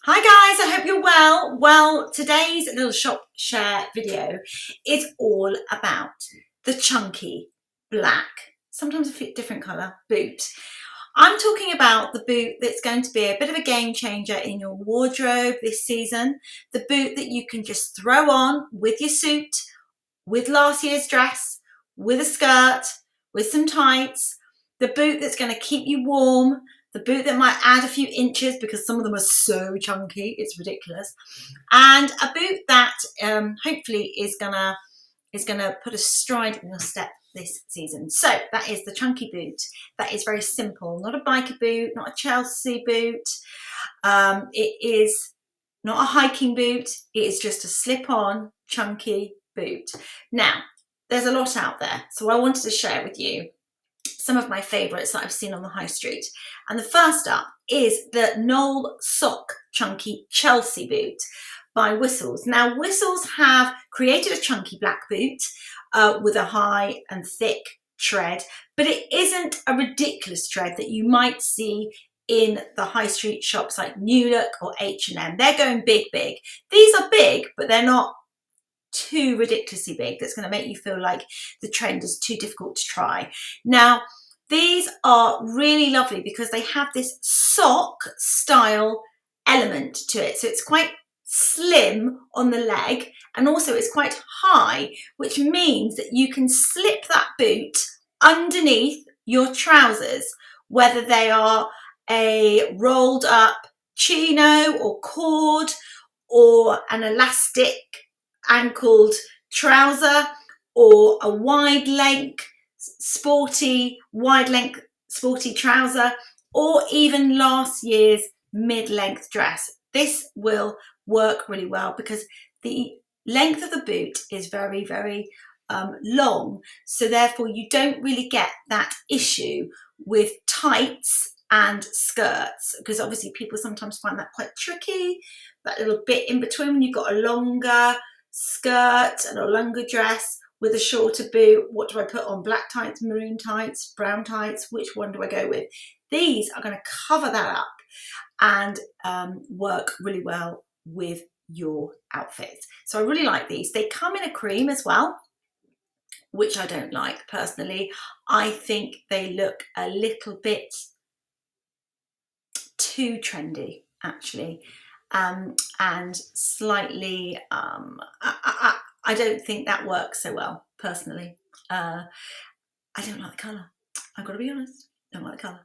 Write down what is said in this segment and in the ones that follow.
Hi guys, I hope you're well. Well, today's little shop share video is all about the chunky black, sometimes a different colour, boot. I'm talking about the boot that's going to be a bit of a game changer in your wardrobe this season. The boot that you can just throw on with your suit, with last year's dress, with a skirt, with some tights. The boot that's going to keep you warm. The boot that might add a few inches because some of them are so chunky, it's ridiculous. And a boot that hopefully is gonna put a stride in your step this season. So that is the chunky boot. That is very simple, not a biker boot, not a Chelsea boot. It is not a hiking boot. It is just a slip-on chunky boot. Now, there's a lot out there, so I wanted to share with you some of my favourites that I've seen on the high street. And the first up is the Knole Sock Chunky Chelsea boot by Whistles. Now, Whistles have created a chunky black boot with a high and thick tread, but it isn't a ridiculous tread that you might see in the high street shops like New Look or H&M. They're going big, big. These are big, but they're not too ridiculously big that's going to make you feel like the trend is too difficult to try. Now, these are really lovely because they have this sock style element to it. So it's quite slim on the leg and also it's quite high, which means that you can slip that boot underneath your trousers, whether they are a rolled up chino or cord or an elastic ankled trouser or a wide length sporty trouser, or even last year's mid-length dress. This will work really well because the length of the boot is very, very long, so therefore you don't really get that issue with tights and skirts, because obviously people sometimes find that quite tricky, that little bit in between when you've got a longer skirt and a longer dress with a shorter boot. What do I put on? Black tights, maroon tights, brown tights? Which one do I go with? These are going to cover that up and work really well with your outfits. So I really like these. They come in a cream as well, which I don't like personally. I think they look a little bit too trendy actually, and slightly I don't think that works so well personally. I don't like the colour, I've got to be honest. Don't like the colour.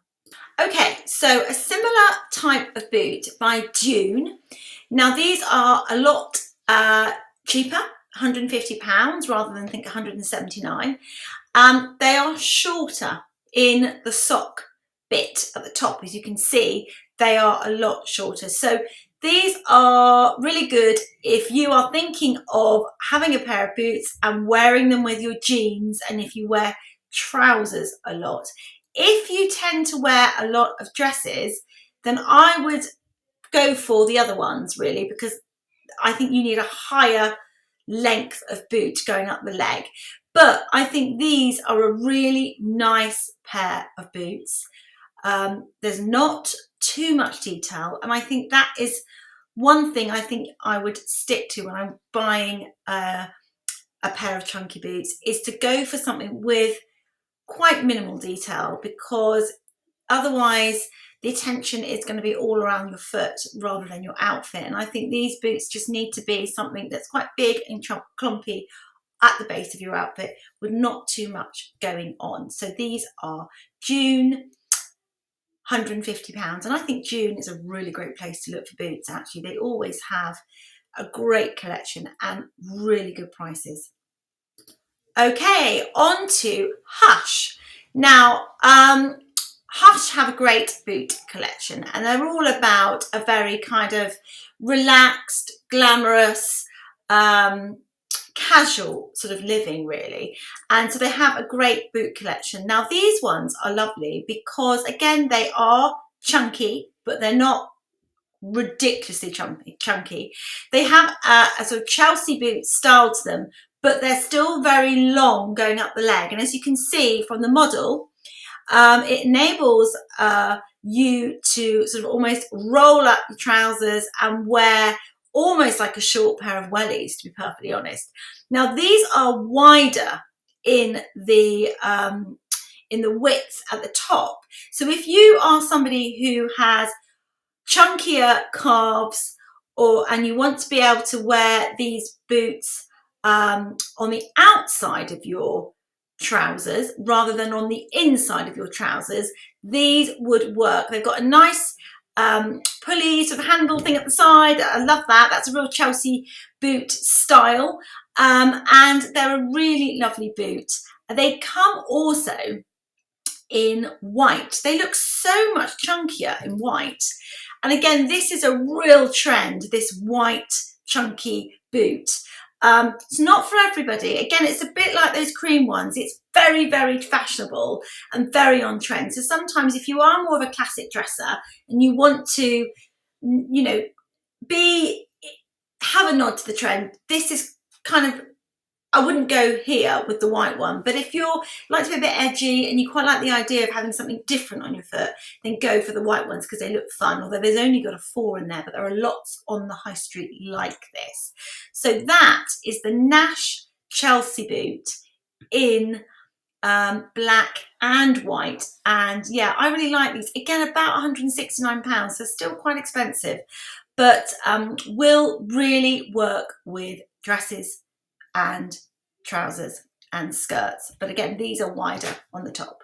Okay, so a similar type of boot by Dune. Now these are a lot cheaper, £150 rather than I think 179. They are shorter in the sock bit at the top. As you can see, they are a lot shorter. So these are really good if you are thinking of having a pair of boots and wearing them with your jeans, and if you wear trousers a lot. If you tend to wear a lot of dresses, then I would go for the other ones really, because I think you need a higher length of boot going up the leg. But I think these are a really nice pair of boots. There's not too much detail, and I think that is one thing I think I would stick to when I'm buying a pair of chunky boots, is to go for something with quite minimal detail, because otherwise the attention is going to be all around your foot rather than your outfit. And I think these boots just need to be something that's quite big and clumpy at the base of your outfit with not too much going on. So these are Dune, £150, and I think Dune is a really great place to look for boots actually. They always have a great collection and really good prices. Okay, on to Hush. Now, Hush have a great boot collection, and they're all about a very kind of relaxed, glamorous, casual sort of living really. And so they have a great boot collection. Now these ones are lovely because again they are chunky, but they're not ridiculously chunky. They have a sort of Chelsea boot style to them, but they're still very long going up the leg. And as you can see from the model, it enables you to sort of almost roll up your trousers and wear almost like a short pair of wellies, to be perfectly honest. Now these are wider in the width at the top. So if you are somebody who has chunkier calves and you want to be able to wear these boots on the outside of your trousers rather than on the inside of your trousers, these would work. They've got a nice pulley sort of handle thing at the side. I love that. That's a real Chelsea boot style, and they're a really lovely boot. They come also in white. They look so much chunkier in white. And again, this is a real trend, this white chunky boot. It's not for everybody. Again, it's a bit like those cream ones. It's very, very fashionable and very on trend. So sometimes if you are more of a classic dresser and you want to, you know, have a nod to the trend, this is kind of, I wouldn't go here with the white one, but if you're like to be a bit edgy and you quite like the idea of having something different on your foot, then go for the white ones because they look fun, although there's only got a 4 in there, but there are lots on the high street like this. So that is the Nash Chelsea boot in black and white. And yeah, I really like these. Again, about £169, so still quite expensive, but will really work with dresses and trousers and skirts. But again, these are wider on the top.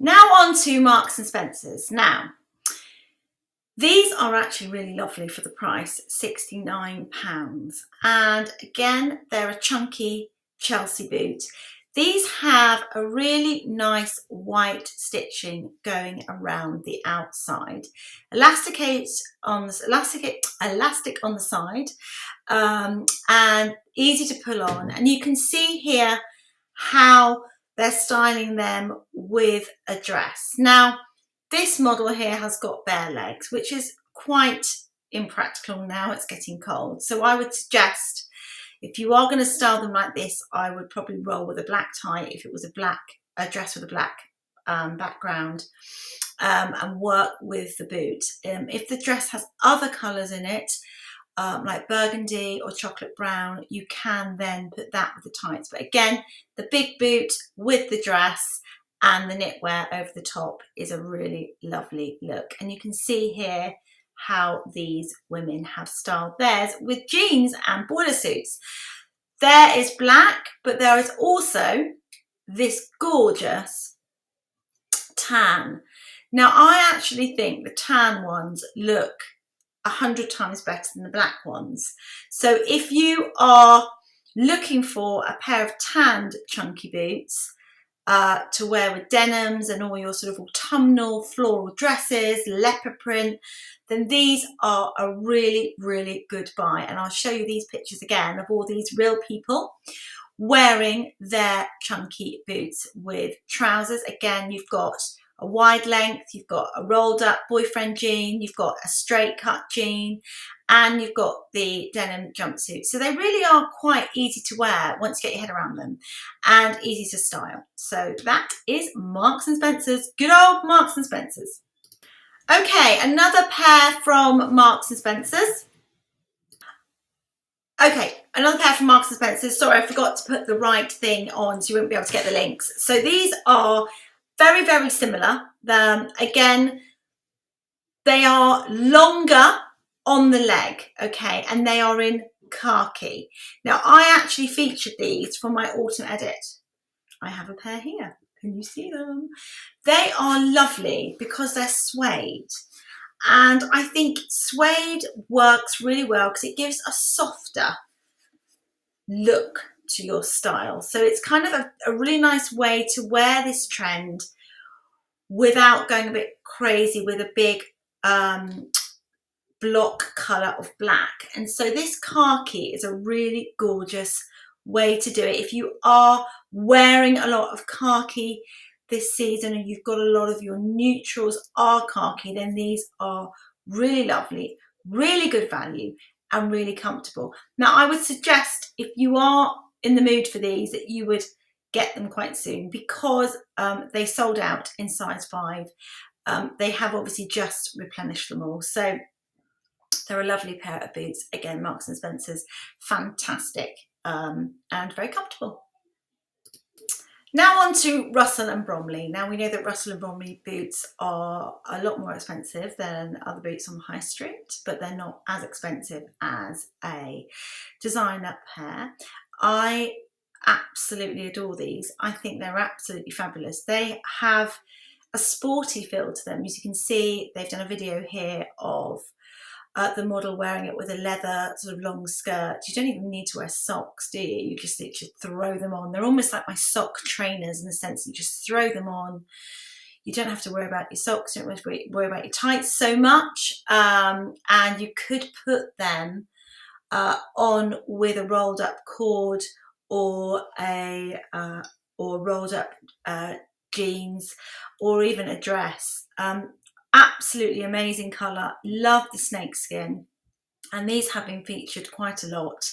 Now on to Marks and Spencer's. Now, these are actually really lovely for the price, £69. And again, they're a chunky Chelsea boot. These have a really nice white stitching going around the outside. Elastic on the side, and easy to pull on. And you can see here how they're styling them with a dress. Now, this model here has got bare legs, which is quite impractical now. It's getting cold. So I would suggest, if you are going to style them like this, I would probably roll with a black tie if it was a dress with a black background, and work with the boot. If the dress has other colours in it, like burgundy or chocolate brown, you can then put that with the tights. But again, the big boot with the dress and the knitwear over the top is a really lovely look. And you can see here how these women have styled theirs with jeans and boiler suits. There is black, but there is also this gorgeous tan. Now, I actually think the tan ones look 100 times better than the black ones. So if you are looking for a pair of tanned chunky boots to wear with denims and all your sort of autumnal floral dresses, leopard print, then these are a really, really good buy. And I'll show you these pictures again of all these real people wearing their chunky boots with trousers. Again, you've got a wide length, you've got a rolled up boyfriend jean, you've got a straight cut jean, and you've got the denim jumpsuit. So they really are quite easy to wear once you get your head around them, and easy to style. So that is Marks and Spencer's, good old Marks and Spencer's. Okay, another pair from Marks and Spencer's. Okay, another pair from Marks and Spencer's. Sorry, I forgot to put the right thing on, so you won't be able to get the links. So these are very, very similar. Again, they are longer on the leg, okay, and they are in khaki. Now, I actually featured these for my autumn edit. I have a pair here. Can you see them? They are lovely because they're suede. And I think suede works really well because it gives a softer look to your style. So it's kind of a really nice way to wear this trend without going a bit crazy with a big block colour of black. And so this khaki is a really gorgeous way to do it. If you are wearing a lot of khaki this season and you've got a lot of your neutrals are khaki, then these are really lovely, really good value and really comfortable. Now, I would suggest if you are in the mood for these that you would get them quite soon because they sold out in size 5 They have obviously just replenished them all. So they're a lovely pair of boots. Again, Marks and Spencer's, fantastic and very comfortable. Now on to Russell and Bromley. Now we know that Russell and Bromley boots are a lot more expensive than other boots on the high street, but they're not as expensive as a designer pair. I absolutely adore these. I think they're absolutely fabulous. They have a sporty feel to them. As you can see, they've done a video here of the model wearing it with a leather sort of long skirt. You don't even need to wear socks, do you? You just literally throw them on. They're almost like my sock trainers in the sense that you just throw them on. You don't have to worry about your socks, you don't have to worry about your tights so much. And you could put them on with a rolled up cord or a rolled up jeans or even a dress. Absolutely amazing colour, love the snake skin, and these have been featured quite a lot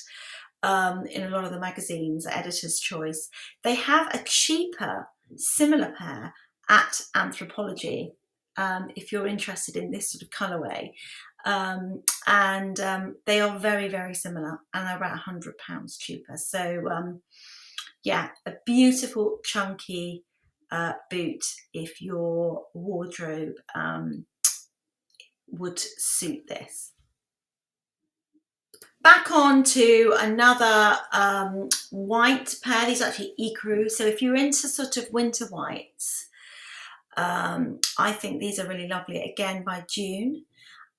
in a lot of the magazines, Editor's Choice. They have a cheaper similar pair at Anthropology if you're interested in this sort of colourway, and they are very, very similar, and they're about £100 cheaper. So yeah, a beautiful chunky boot if your wardrobe would suit this. Back on to another white pair. These are actually Ecru. So if you're into sort of winter whites, I think these are really lovely. Again, by June.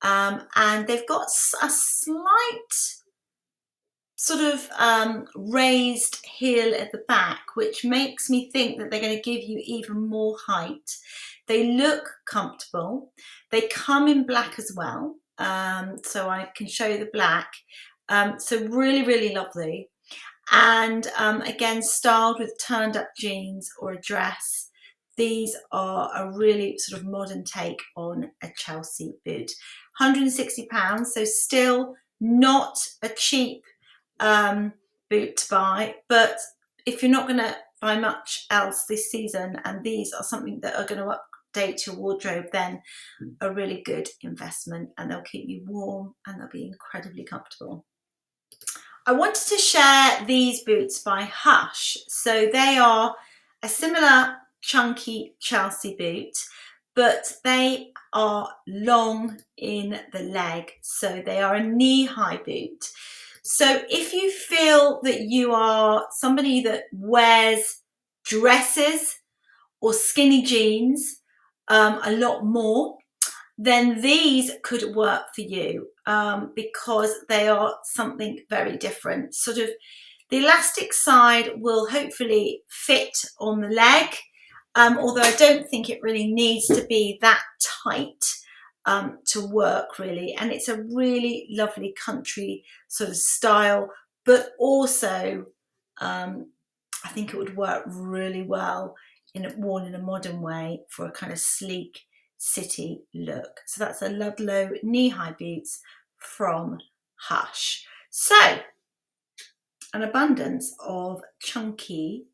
And they've got a slight sort of raised heel at the back, which makes me think that they're going to give you even more height. They look comfortable. They come in black as well, so I can show you the black. So really, really lovely. And again, styled with turned up jeans or a dress. These are a really sort of modern take on a Chelsea boot. £160, so still not a cheap boot to buy, but if you're not going to buy much else this season and these are something that are going to update your wardrobe, then a really good investment, and they'll keep you warm and they'll be incredibly comfortable. I wanted to share these boots by Hush. So they are a similar chunky Chelsea boot, but they are long in the leg, so they are a knee-high boot. So if you feel that you are somebody that wears dresses or skinny jeans a lot more, then these could work for you because they are something very different. Sort of the elastic side will hopefully fit on the leg, although I don't think it really needs to be that tight to work really. And it's a really lovely country sort of style, but also I think it would work really well worn in a modern way for a kind of sleek city look. So that's a Ludlow knee-high boots from Hush. So an abundance of chunky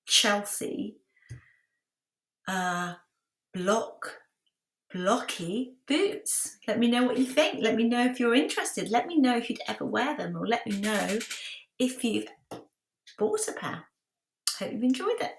Chelsea blocky boots. Let me know what you think. Let me know if you're interested. Let me know if you'd ever wear them, or let me know if you've bought a pair. Hope you've enjoyed it.